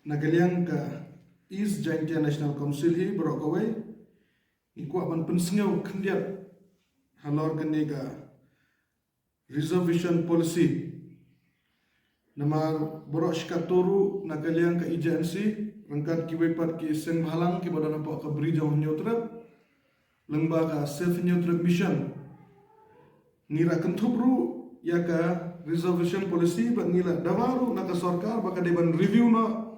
nagaliang ka East Jaintia National Council hi borok kawai ikwa ban pensengau kendiat halor kenega reservation policy namar borok shikatoru nagaliang ka agency rangkat kiwepat ki seng halang ki badan apa ka beri jauh nyotrap lengba ka self nyotrap mission ngira kentubru ya ka reservation policy ba ngila dawaru naka sarkar baka deban review na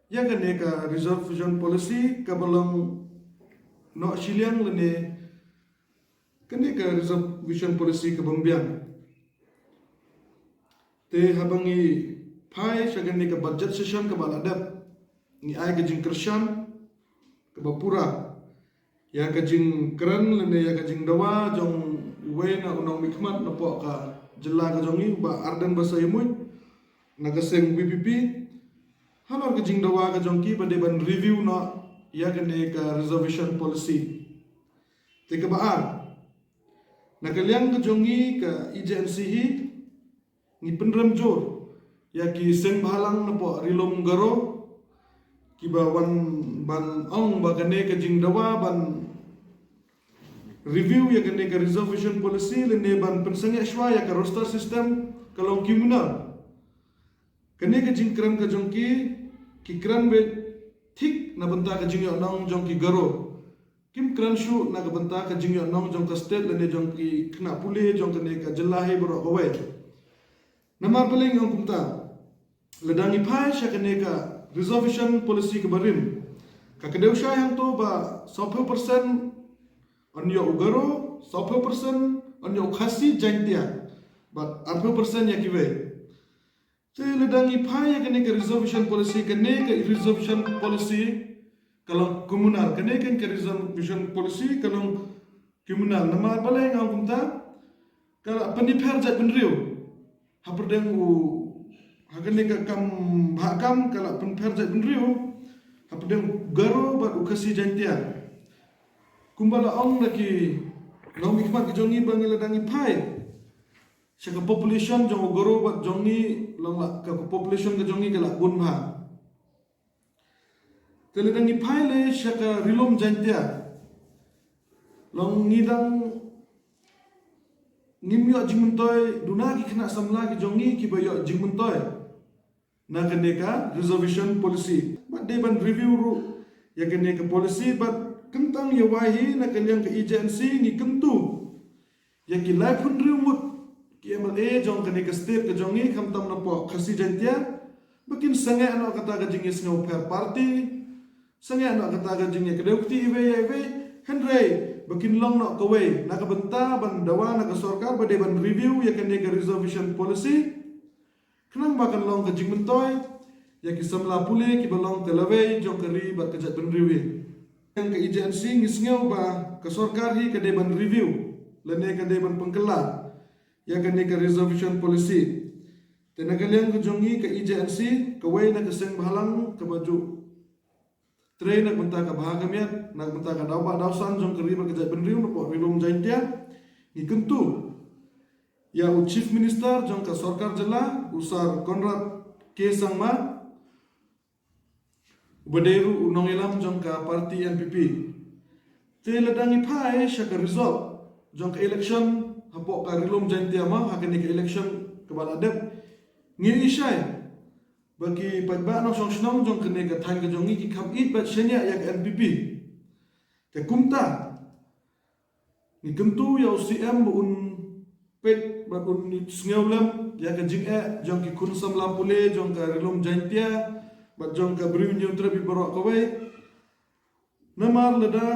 ya ka neka reservation policy ka balang no shiliang lene kene ka reservation policy ka bambiang te habangi pai shagan ne ka budget session ka baladap ni ay ka jing kershan ka bapura ya ka jing kran lene ya ka jing dawa jong wena unang mikmat na po ka jela ka jongi ba ardan basa imuy nagaseng PPP halor ka jing dawa ka jongki ba deban review na ya ka ne ka reservation policy te ka baan nakaliang ka jongi ka agency hi ni penram jor ya ki seng bahalang na po rilom garo ki ba wan ban ong ba ka ne ka jing dawa ban review ya kene ka reservation policy lene ban pensenge shwa ya ka roster system kalong kimunal kene ka jingkran ka jongki ki kran be thik na banta ka jingyo nong jongki garo kim kran shu na ka banta ka jingyo nong jong ka state lene jongki kna pule jong kene ka jelahi bro kawai namar paling ang kumta ledangi pai sha kene ka reservation policy ka barin ka kedeu sha yang to ba 100% Onyo ugaro, 100% onyo khasi jaintia, but 100% ya kiwe. Jadi ledangi pai kene ke reservation policy kene ke reservation policy kalau komunal kene ke reservation policy kalau komunal nama balai ngau kumta kalau penipher jat benriu haperdeng u hakene ke kam hakam kalau penipher jat benriu haperdeng garo bat ukasi jaintia. Kumbala ong laki nong mikmat ki jongi bangi ledangi pai syaka population jong goro bat jongi lama ka population ka jongi kala bunha teledangi pai le syaka rilom jantia long ngidang ngimyo jingmuntoy dunagi kena samla ki jongi ki bayo jingmuntoy na kaneka reservation policy but they ban review ru ya kaneka policy but kentang ya wahi na kanyang ka agency ni kentu ya ki life pun rumut ki MLA jong kani ka state ka jongi kamtam na po khasi jantia bakin sange ano kata ka jingis ngau fair party sange ano kata ka jingi ka deukti iwe henry bakin long no kawai na ka benta ban dawa na ka sarkar ba de ban review ya kani ka reservation policy kenang bakan long ka jingmentoy ya ki samla pule ki balong telawei jong kari ba ka jat ban review yang ke agency ngisngau ba ke sarkar hi ke deban review lene ke deban pengkela ya ke ne ke reservation policy tenagaliang ke jongi ke agency ke wei na ke seng bahalang ke baju train nak benta ka bahagamiat nak benta ka dawa dausan jong ke riba ke jat benriu no po rilom jaintia ni kentu ya u chief minister jong ka sarkar jela usar Konrad K Sangma Baderu unong ilam jong ka parti NPP. Te ledangi pai syaka result jong ka election hapok ka rilom jantia ma hakani ka election ke baladep ngiri syai bagi pagba no song snong jong kene ka than ka jongi ki kham it bat shenya yak NPP. Te kumta ni kentu ya UCM un pet ba un sngeolam ya ka jing jong ki kun sam lampule jong ka rilom jantia bat jong ka beri nyutra bi borok kawai namar leda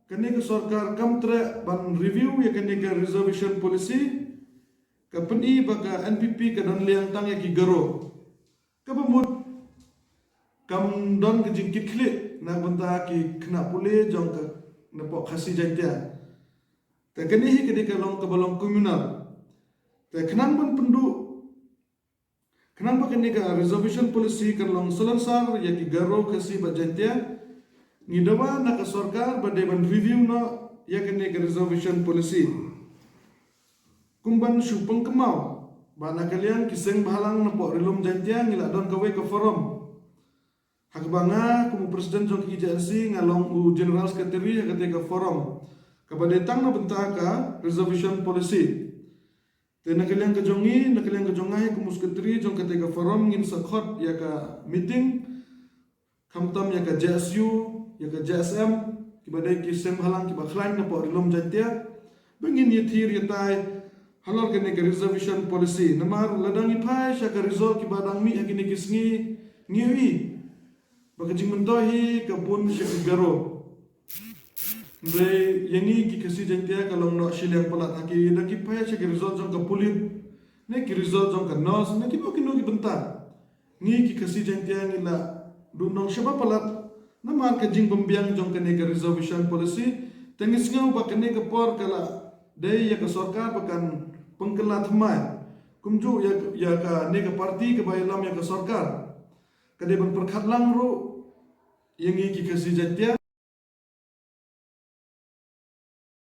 kene ke sarkar kamtre ban review ya kene ke reservation policy ka peni baka NPP ka don liang tang ya ki garo ka bamut kam don ke jingkit klik na benta ki kena pule jong ka napok khasi jantia ta kene hi kene ke long ka balong komunal ta kenang ban penduk kenapa kini ka reservation policy kan long selansar ya ki garo kasi bajantia ni dawa na ka sarkar ba deban review na ya kini ka reservation policy kumban syupeng kemau ba na kalian kiseng bahalang na po rilom jantia ngila don kawai ka forum Hakbanga kumu presiden jong IJNC ngalong u general secretary ketika forum kepada tang na bentaka reservation policy. Tena kalian kejongi, nak kalian kejongai kumu secretary jong ketika forum ngin sakhot ya ka meeting kamtam ya ka JSU ya ka JSM kibadai kisem halang kibakhlain na po rilom jantia bengin yetir yetai halal kene ke reservation policy namar ladang ipai syaka result kibadang mi hakini kisngi ngiwi bakajing mentohi kapun syaka garo Ndai yangi ki kasi jantia kalau nak siliang pelat aki dah ki payah cek result jong kapulit ne ki result jong kanos ne ki bokino ki bentar ni ki kasi jantia ngila dunong syaba pelat namar ka jing pembiang jong kene ke reservation policy tengis ngau ba kene ke por kala dai ya ka sarkar pakan pengkelat mai kumju ya ka ne ka parti ke bailam ya ka sarkar kade ban perkhatlang ro yangi ki kasi jantia